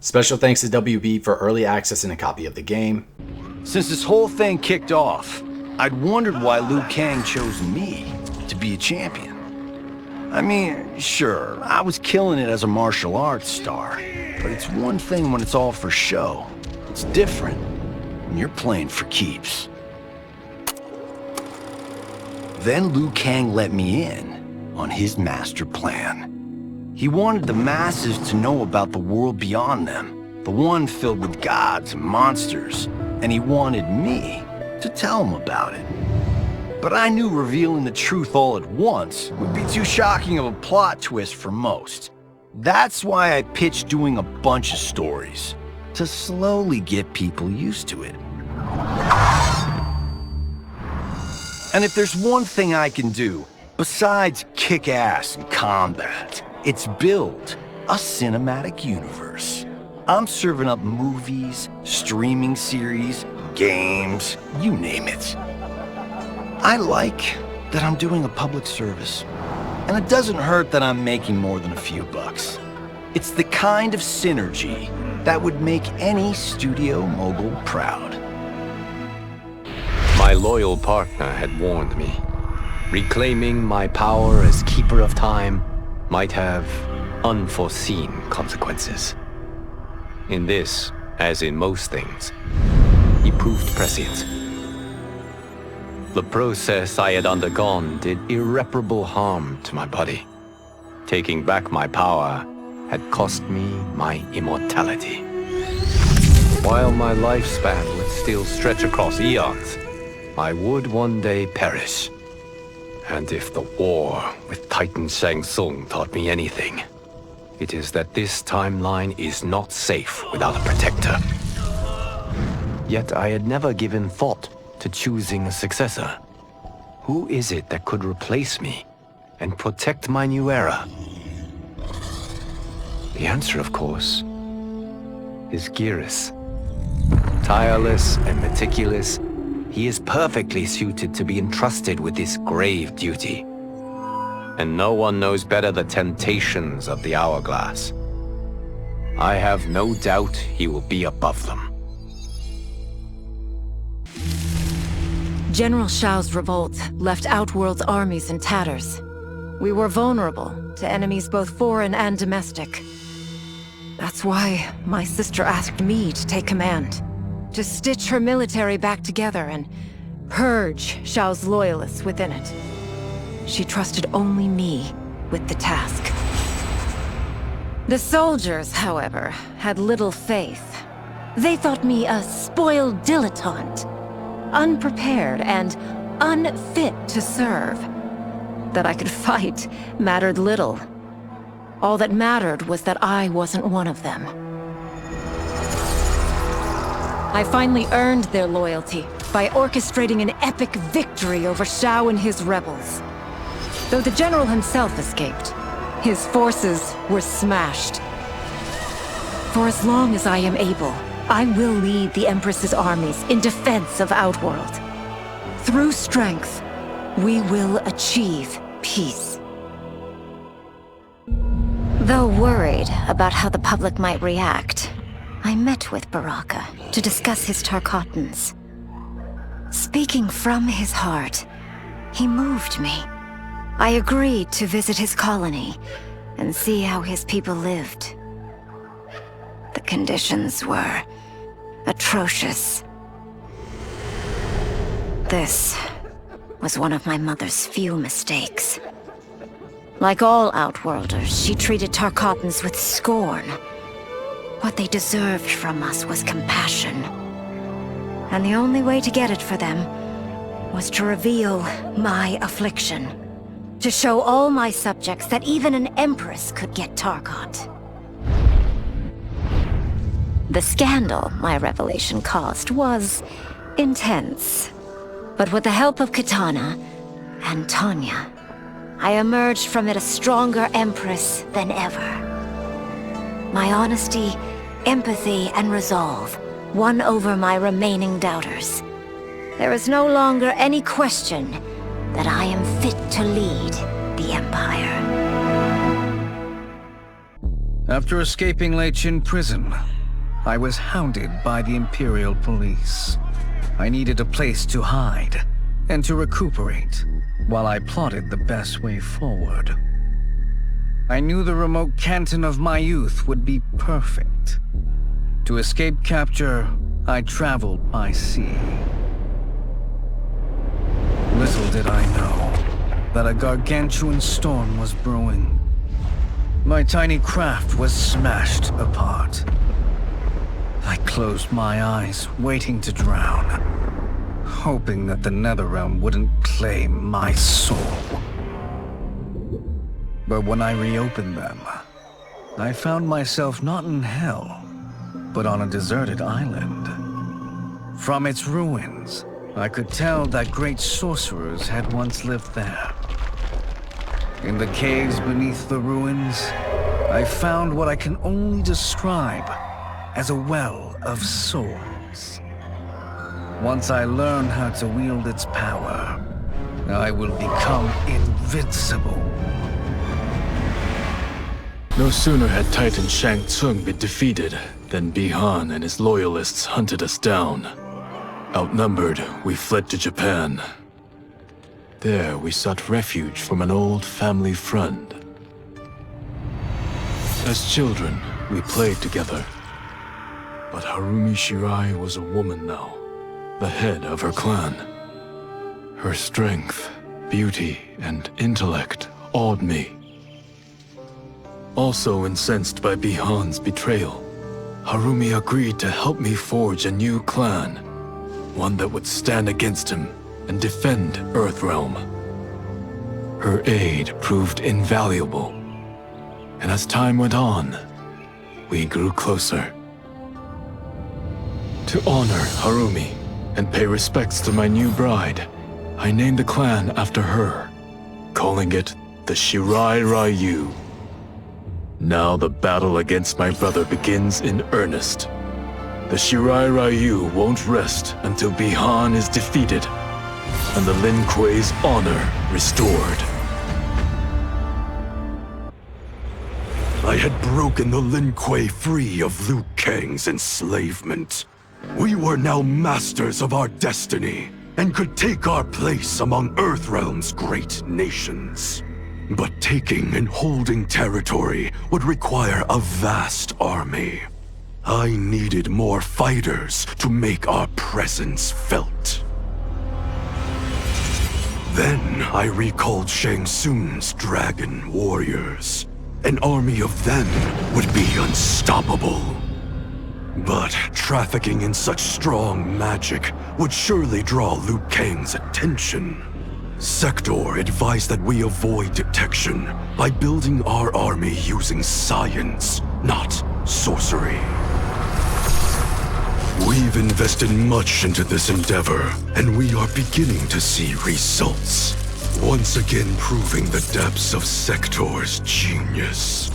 Special thanks to WB for early access and a copy of the game. Since this whole thing kicked off, I'd wondered why Liu Kang chose me to be a champion. I mean, sure, I was killing it as a martial arts star, but it's one thing when it's all for show. It's different when you're playing for keeps. Then Liu Kang let me in on his master plan. He wanted the masses to know about the world beyond them, the one filled with gods and monsters, and he wanted me to tell them about it. But I knew revealing the truth all at once would be too shocking of a plot twist for most. That's why I pitched doing a bunch of stories, to slowly get people used to it. And if there's one thing I can do, besides kick ass in combat, it's build a cinematic universe. I'm serving up movies, streaming series, games, you name it. I like that I'm doing a public service, and it doesn't hurt that I'm making more than a few bucks. It's the kind of synergy that would make any studio mogul proud. My loyal partner had warned me. Reclaiming my power as Keeper of Time might have unforeseen consequences. In this, as in most things, he proved prescient. The process I had undergone did irreparable harm to my body. Taking back my power had cost me my immortality. While my lifespan would still stretch across eons, I would one day perish. And if the war with Titan Shang Tsung taught me anything, it is that this timeline is not safe without a protector. Yet I had never given thought to choosing a successor. Who is it that could replace me and protect my new era? The answer, of course, is Geras. Tireless and meticulous, he is perfectly suited to be entrusted with this grave duty. And no one knows better the temptations of the hourglass. I have no doubt he will be above them. General Shao's revolt left Outworld's armies in tatters. We were vulnerable to enemies both foreign and domestic. That's why my sister asked me to take command, to stitch her military back together and purge Shao's loyalists within it. She trusted only me with the task. The soldiers, however, had little faith. They thought me a spoiled dilettante, unprepared and unfit to serve. That I could fight mattered little. All that mattered was that I wasn't one of them. I finally earned their loyalty by orchestrating an epic victory over Shao and his rebels. Though the general himself escaped, his forces were smashed. For as long as I am able, I will lead the Empress's armies in defense of Outworld. Through strength, we will achieve peace. Though worried about how the public might react, I met with Baraka to discuss his Tarkatans. Speaking from his heart, he moved me. I agreed to visit his colony and see how his people lived. The conditions were atrocious. This was one of my mother's few mistakes. Like all Outworlders, she treated Tarkatans with scorn. What they deserved from us was compassion. And the only way to get it for them was to reveal my affliction. To show all my subjects that even an Empress could get Tarkat. The scandal my revelation caused was intense. But with the help of Kitana and Tanya, I emerged from it a stronger Empress than ever. My honesty, empathy, and resolve won over my remaining doubters. There is no longer any question that I am fit to lead the Empire. After escaping Lei Chin prison, I was hounded by the Imperial Police. I needed a place to hide and to recuperate while I plotted the best way forward. I knew the remote canton of my youth would be perfect. To escape capture, I traveled by sea. Little did I know that a gargantuan storm was brewing. My tiny craft was smashed apart. I closed my eyes, waiting to drown, hoping that the NetherRealm wouldn't claim my soul. But when I reopened them, I found myself not in hell, but on a deserted island. From its ruins, I could tell that great sorcerers had once lived there. In the caves beneath the ruins, I found what I can only describe as a well of souls. Once I learn how to wield its power, I will become invincible. No sooner had Titan Shang Tsung been defeated than Bi-Han and his loyalists hunted us down. Outnumbered, we fled to Japan. There, we sought refuge from an old family friend. As children, we played together. But Harumi Shirai was a woman now, the head of her clan. Her strength, beauty, and intellect awed me. Also incensed by Bi-Han's betrayal, Harumi agreed to help me forge a new clan, one that would stand against him and defend Earthrealm. Her aid proved invaluable, and as time went on, we grew closer. To honor Harumi and pay respects to my new bride, I named the clan after her, calling it the Shirai Ryu. Now the battle against my brother begins in earnest. The Shirai Ryu won't rest until Bi-Han is defeated and the Lin Kuei's honor restored. I had broken the Lin Kuei free of Liu Kang's enslavement. We were now masters of our destiny and could take our place among Earthrealm's great nations. But taking and holding territory would require a vast army. I needed more fighters to make our presence felt. Then I recalled Shang Tsung's dragon warriors. An army of them would be unstoppable. But trafficking in such strong magic would surely draw Liu Kang's attention. Sector advised that we avoid detection by building our army using science, not sorcery. We've invested much into this endeavor, and we are beginning to see results. Once again proving the depths of Sector's genius.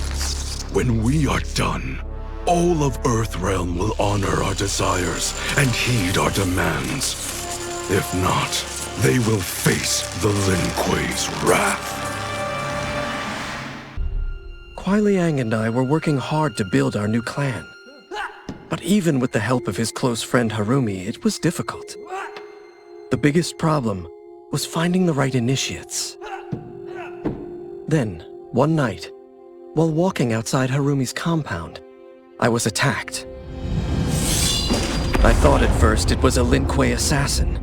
When we are done, all of Earthrealm will honor our desires and heed our demands. If not, they will face the Lin Kuei's wrath. Kuai Liang and I were working hard to build our new clan. But even with the help of his close friend Harumi, it was difficult. The biggest problem was finding the right initiates. Then, one night, while walking outside Harumi's compound, I was attacked. I thought at first it was a Lin Kuei assassin,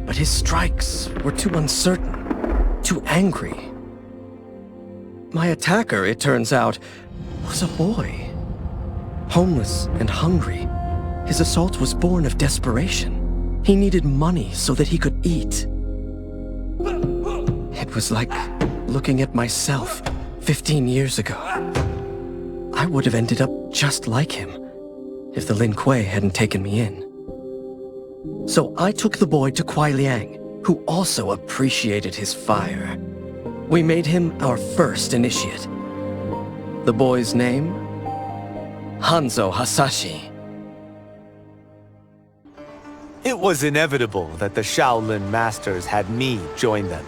but his strikes were too uncertain, too angry. My attacker, it turns out, was a boy. Homeless and hungry, his assault was born of desperation. He needed money so that he could eat. It was like looking at myself 15 years ago. I would have ended up just like him if the Lin Kuei hadn't taken me in. So I took the boy to Kuai Liang, who also appreciated his fire. We made him our first initiate. The boy's name? Hanzo Hasashi. It was inevitable that the Shaolin Masters had me join them.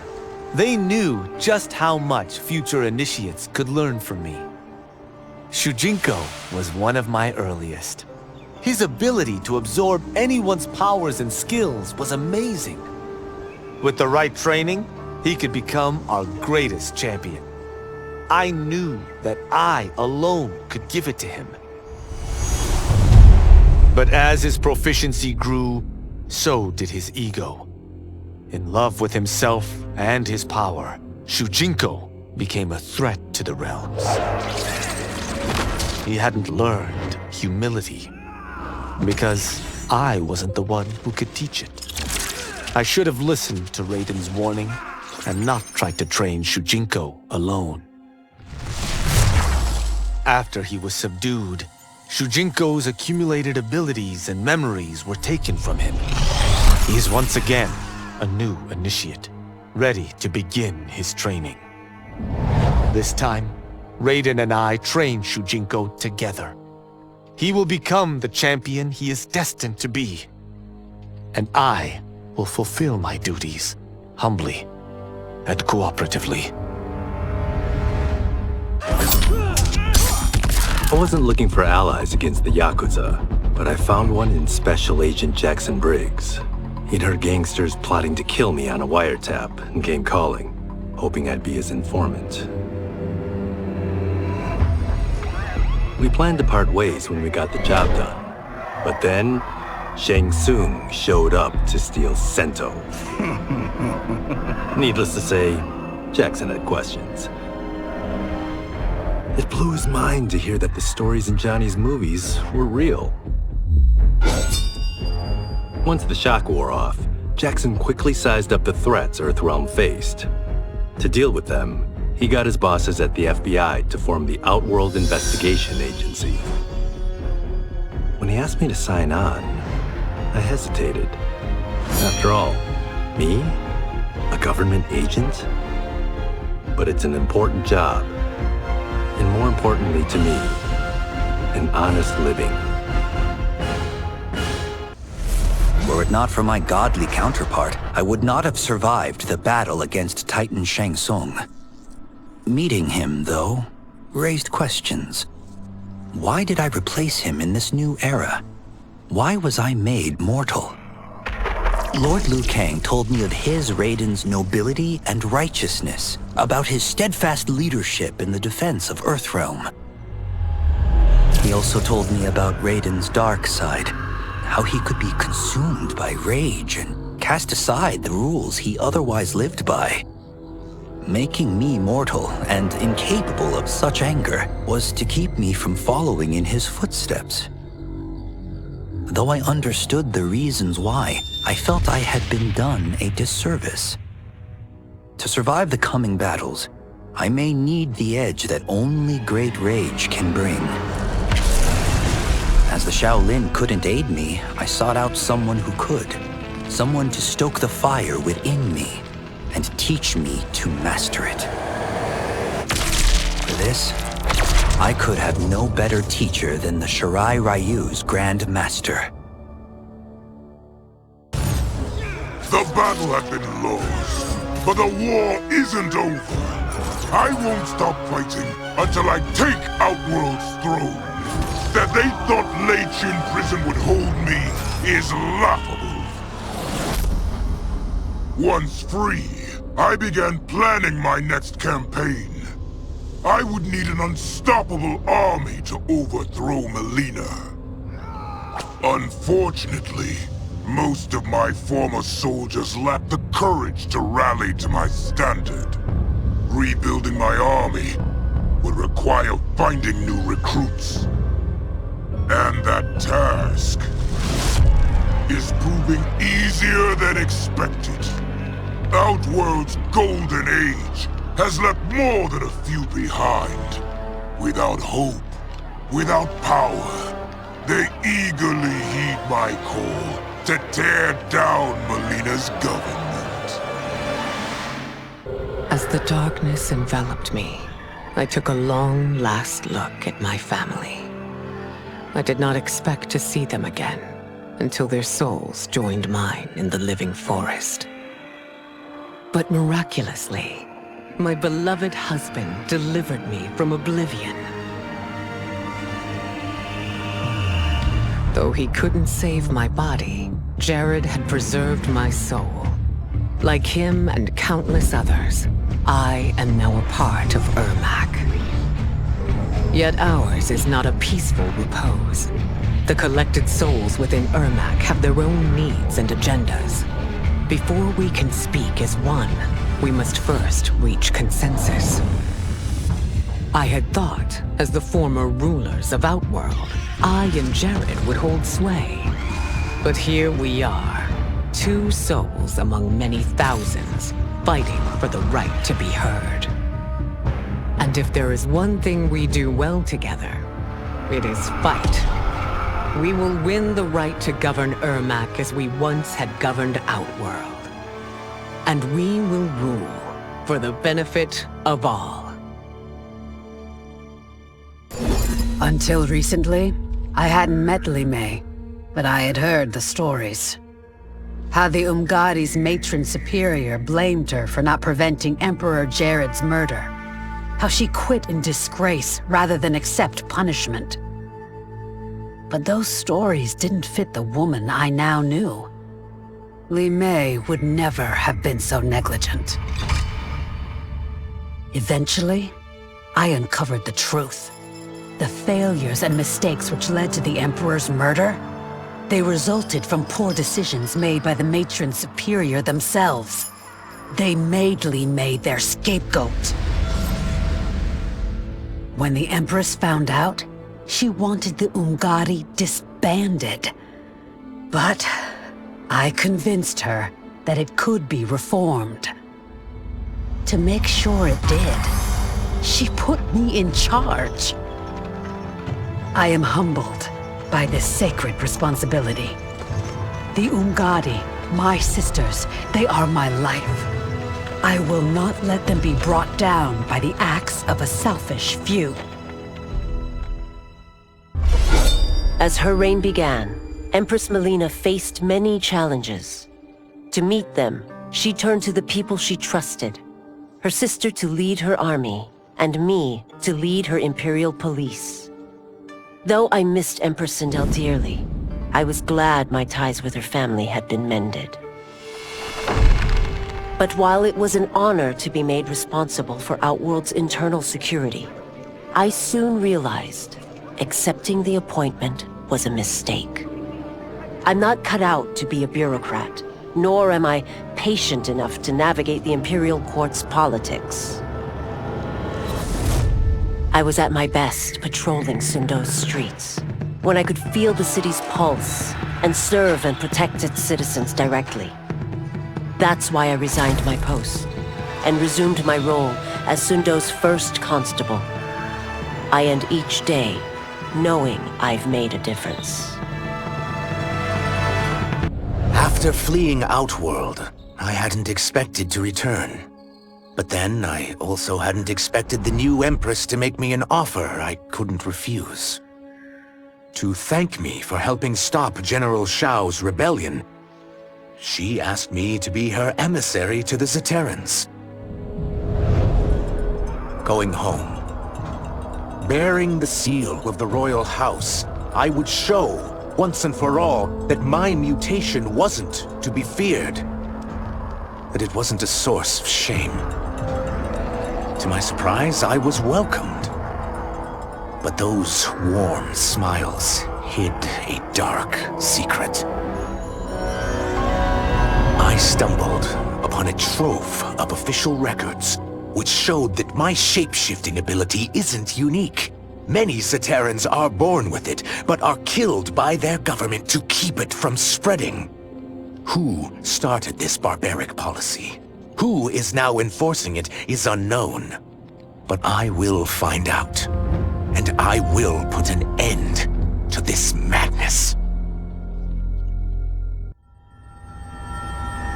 They knew just how much future initiates could learn from me. Shujinko was one of my earliest. His ability to absorb anyone's powers and skills was amazing. With the right training, he could become our greatest champion. I knew that I alone could give it to him. But as his proficiency grew, so did his ego. In love with himself and his power, Shujinko became a threat to the realms. He hadn't learned humility, because I wasn't the one who could teach it. I should have listened to Raiden's warning and not tried to train Shujinko alone. After he was subdued, Shujinko's accumulated abilities and memories were taken from him. He is once again a new initiate, ready to begin his training. This time, Raiden and I train Shujinko together. He will become the champion he is destined to be. And I will fulfill my duties, humbly and cooperatively. I wasn't looking for allies against the Yakuza, but I found one in Special Agent Jackson Briggs. He'd heard gangsters plotting to kill me on a wiretap and came calling, hoping I'd be his informant. We planned to part ways when we got the job done, but then Shang Tsung showed up to steal Sento. Needless to say, Jackson had questions. It blew his mind to hear that the stories in Johnny's movies were real. Once the shock wore off, Jackson quickly sized up the threats Earthrealm faced. To deal with them, he got his bosses at the FBI to form the Outworld Investigation Agency. When he asked me to sign on, I hesitated. After all, me? A government agent? But it's an important job. And more importantly to me, an honest living. Were it not for my godly counterpart, I would not have survived the battle against Titan Shang Tsung. Meeting him, though, raised questions. Why did I replace him in this new era? Why was I made mortal? Lord Liu Kang told me of his Raiden's nobility and righteousness, about his steadfast leadership in the defense of Earthrealm. He also told me about Raiden's dark side, how he could be consumed by rage and cast aside the rules he otherwise lived by. Making me mortal and incapable of such anger was to keep me from following in his footsteps. Though I understood the reasons why, I felt I had been done a disservice. To survive the coming battles, I may need the edge that only great rage can bring. As the Shaolin couldn't aid me, I sought out someone who could. Someone to stoke the fire within me and teach me to master it. For this, I could have no better teacher than the Shirai Ryu's Grand Master. The battle had been lost, but the war isn't over. I won't stop fighting until I take Outworld's throne. That they thought Lei Chin Prison would hold me is laughable. Once free, I began planning my next campaign. I would need an unstoppable army to overthrow Mileena. Unfortunately, most of my former soldiers lacked the courage to rally to my standard. Rebuilding my army would require finding new recruits. And that task is proving easier than expected. Outworld's golden age has left more than a few behind. Without hope, without power, they eagerly heed my call to tear down Mileena's government. As the darkness enveloped me, I took a long last look at my family. I did not expect to see them again until their souls joined mine in the living forest. But miraculously, my beloved husband delivered me from oblivion. Though he couldn't save my body, Jared had preserved my soul. Like him and countless others, I am now a part of Ermac. Yet ours is not a peaceful repose. The collected souls within Ermac have their own needs and agendas. Before we can speak as one, we must first reach consensus. I had thought, as the former rulers of Outworld, I and Jared would hold sway. But here we are, two souls among many thousands, fighting for the right to be heard. And if there is one thing we do well together, it is fight. We will win the right to govern Ermac as we once had governed Outworld. And we will rule for the benefit of all. Until recently, I hadn't met Li Mei, but I had heard the stories. How the Umgadi's matron superior blamed her for not preventing Emperor Jared's murder. How she quit in disgrace rather than accept punishment. But those stories didn't fit the woman I now knew. Li Mei would never have been so negligent. Eventually, I uncovered the truth. The failures and mistakes which led to the Emperor's murder, they resulted from poor decisions made by the matron superior themselves. They made Li Mei their scapegoat. When the Empress found out, she wanted the Umgadi disbanded. But I convinced her that it could be reformed. To make sure it did, she put me in charge. I am humbled by this sacred responsibility. The Umgadi, my sisters, they are my life. I will not let them be brought down by the acts of a selfish few. As her reign began, Empress Mileena faced many challenges. To meet them, she turned to the people she trusted. Her sister to lead her army, and me to lead her Imperial police. Though I missed Empress Sindel dearly, I was glad my ties with her family had been mended. But while it was an honor to be made responsible for Outworld's internal security, I soon realized accepting the appointment was a mistake. I'm not cut out to be a bureaucrat, nor am I patient enough to navigate the Imperial Court's politics. I was at my best patrolling Sundo's streets, when I could feel the city's pulse and serve and protect its citizens directly. That's why I resigned my post and resumed my role as Sundo's first constable. I end each day knowing I've made a difference. After fleeing Outworld, I hadn't expected to return. But then, I also hadn't expected the new Empress to make me an offer I couldn't refuse. To thank me for helping stop General Shao's rebellion, she asked me to be her emissary to the Zaterrans. Going home, bearing the seal of the royal house, I would show, once and for all, that my mutation wasn't to be feared. That it wasn't a source of shame. To my surprise, I was welcomed. But those warm smiles hid a dark secret. I stumbled upon a trove of official records, which showed that my shape-shifting ability isn't unique. Many Zaterrans are born with it, but are killed by their government to keep it from spreading. Who started this barbaric policy? Who is now enforcing it is unknown. But I will find out. And I will put an end to this madness.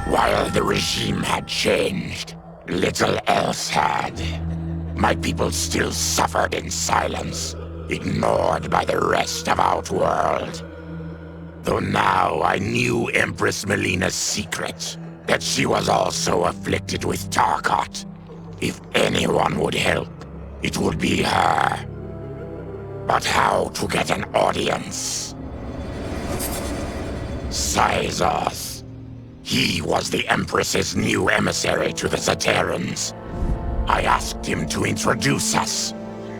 While the regime had changed, little else had. My people still suffered in silence, ignored by the rest of Outworld. Though now I knew Empress Mileena's secret, that she was also afflicted with Tarkat. If anyone would help, it would be her. But how to get an audience? Syzoth. He was the Empress's new emissary to the Zaterrans. I asked him to introduce us.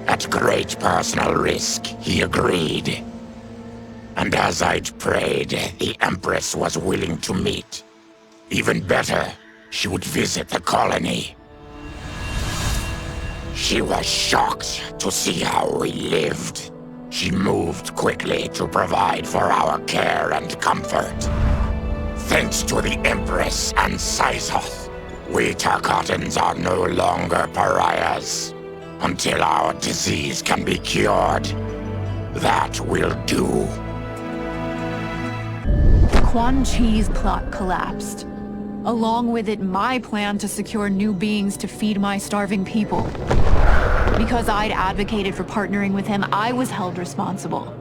At great personal risk, he agreed. And as I'd prayed, the Empress was willing to meet. Even better, she would visit the colony. She was shocked to see how we lived. She moved quickly to provide for our care and comfort. Thanks to the Empress and Syzoth, we Tarkatans are no longer pariahs. Until our disease can be cured, that will do. Quan Chi's plot collapsed. Along with it, my plan to secure new beings to feed my starving people. Because I'd advocated for partnering with him, I was held responsible.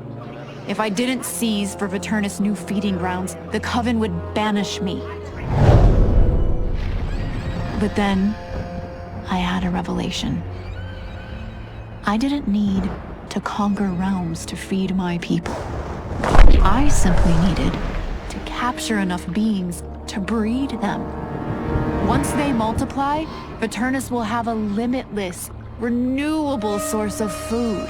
If I didn't seize for Viternus' new feeding grounds, the Coven would banish me. But then, I had a revelation. I didn't need to conquer realms to feed my people. I simply needed to capture enough beings to breed them. Once they multiply, Viternus will have a limitless, renewable source of food.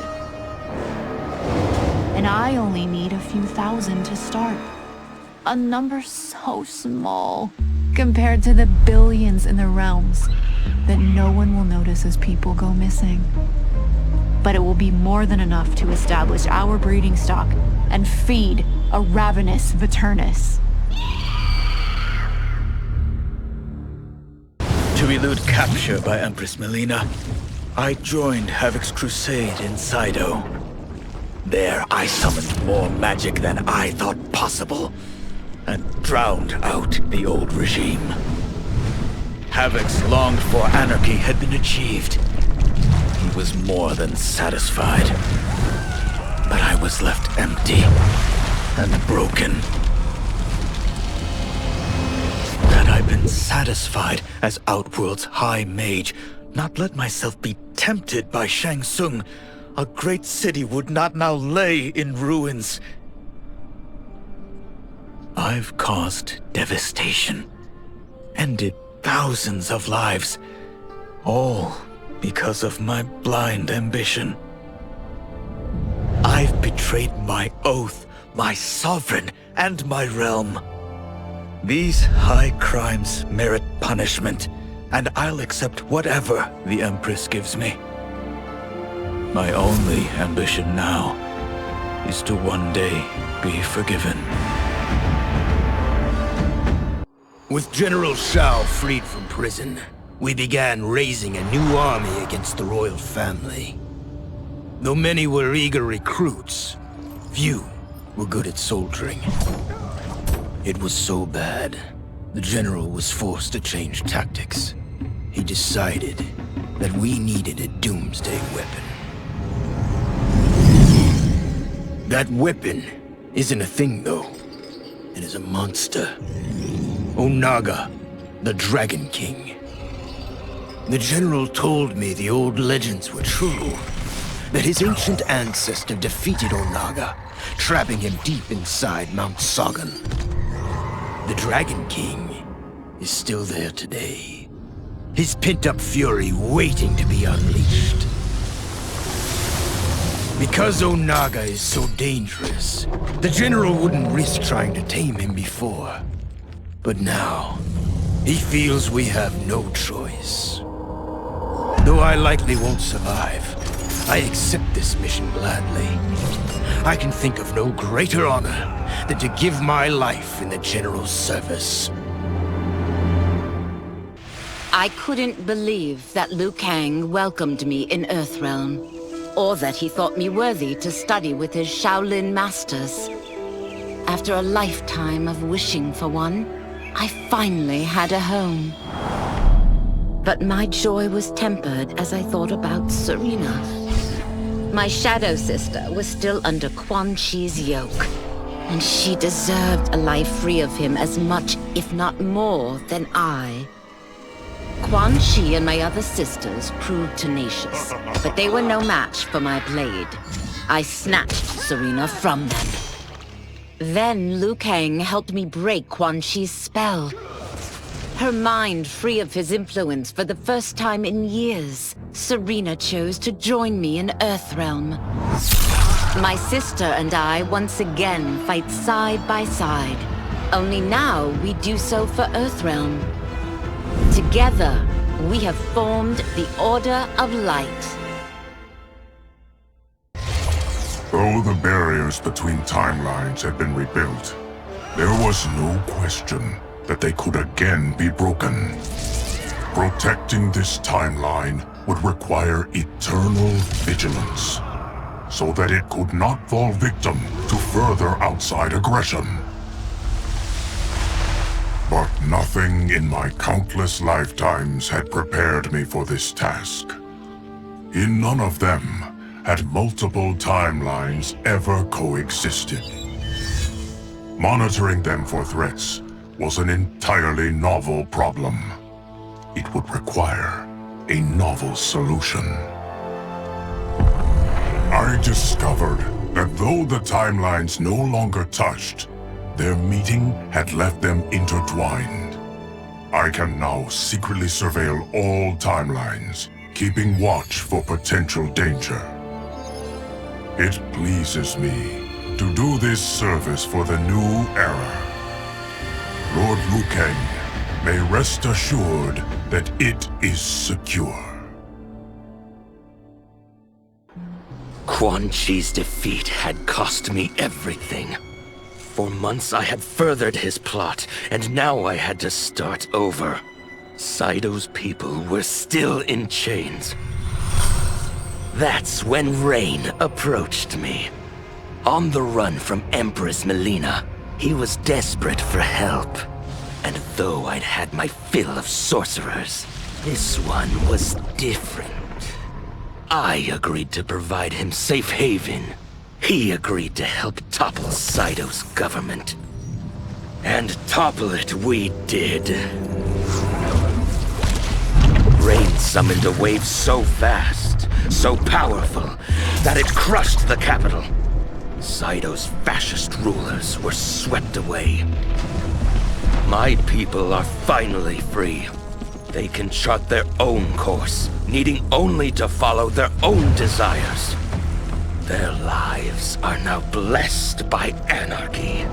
And I only need a few thousand to start. A number so small compared to the billions in the realms that no one will notice as people go missing. But it will be more than enough to establish our breeding stock and feed a ravenous Viternus. To elude capture by Empress Mileena, I joined Havik's crusade in Sido. There I summoned more magic than I thought possible, and drowned out the old regime. Havik's longed-for anarchy had been achieved. He was more than satisfied. But I was left empty and broken. Had I been satisfied as Outworld's High Mage, not let myself be tempted by Shang Tsung, a great city would not now lay in ruins. I've caused devastation, ended thousands of lives, all because of my blind ambition. I've betrayed my oath, my sovereign, and my realm. These high crimes merit punishment, and I'll accept whatever the Empress gives me. My only ambition now is to one day be forgiven. With General Shao freed from prison, we began raising a new army against the royal family. Though many were eager recruits, few were good at soldiering. It was so bad, the general was forced to change tactics. He decided that we needed a doomsday weapon. That weapon isn't a thing, though. It is a monster. Onaga, the Dragon King. The general told me the old legends were true, that his ancient ancestor defeated Onaga, trapping him deep inside Mount Sagan. The Dragon King is still there today, his pent-up fury waiting to be unleashed. Because Onaga is so dangerous, the general wouldn't risk trying to tame him before. But now, he feels we have no choice. Though I likely won't survive, I accept this mission gladly. I can think of no greater honor than to give my life in the general's service. I couldn't believe that Liu Kang welcomed me in Earthrealm, or that he thought me worthy to study with his Shaolin masters. After a lifetime of wishing for one, I finally had a home. But my joy was tempered as I thought about Serena. My shadow sister was still under Quan Chi's yoke, and she deserved a life free of him as much, if not more, than I. Quan Chi and my other sisters proved tenacious, but they were no match for my blade. I snatched Serena from them. Then Liu Kang helped me break Quan Chi's spell. Her mind free of his influence for the first time in years, Serena chose to join me in Earthrealm. My sister and I once again fight side by side. Only now we do so for Earthrealm. Together, we have formed the Order of Light. Though the barriers between timelines had been rebuilt, there was no question that they could again be broken. Protecting this timeline would require eternal vigilance, so that it could not fall victim to further outside aggression. But nothing in my countless lifetimes had prepared me for this task. In none of them had multiple timelines ever coexisted. Monitoring them for threats was an entirely novel problem. It would require a novel solution. I discovered that though the timelines no longer touched, their meeting had left them intertwined. I can now secretly surveil all timelines, keeping watch for potential danger. It pleases me to do this service for the new era. Lord Liu Kang may rest assured that it is secure. Quan Chi's defeat had cost me everything. For months I had furthered his plot, and now I had to start over. Saito's people were still in chains. That's when Rain approached me. On the run from Empress Mileena, he was desperate for help. And though I'd had my fill of sorcerers, this one was different. I agreed to provide him safe haven. He agreed to help topple Saito's government. And topple it we did. Rain summoned a wave so fast, so powerful, that it crushed the capital. Saito's fascist rulers were swept away. My people are finally free. They can chart their own course, needing only to follow their own desires. Their lives are now blessed by anarchy.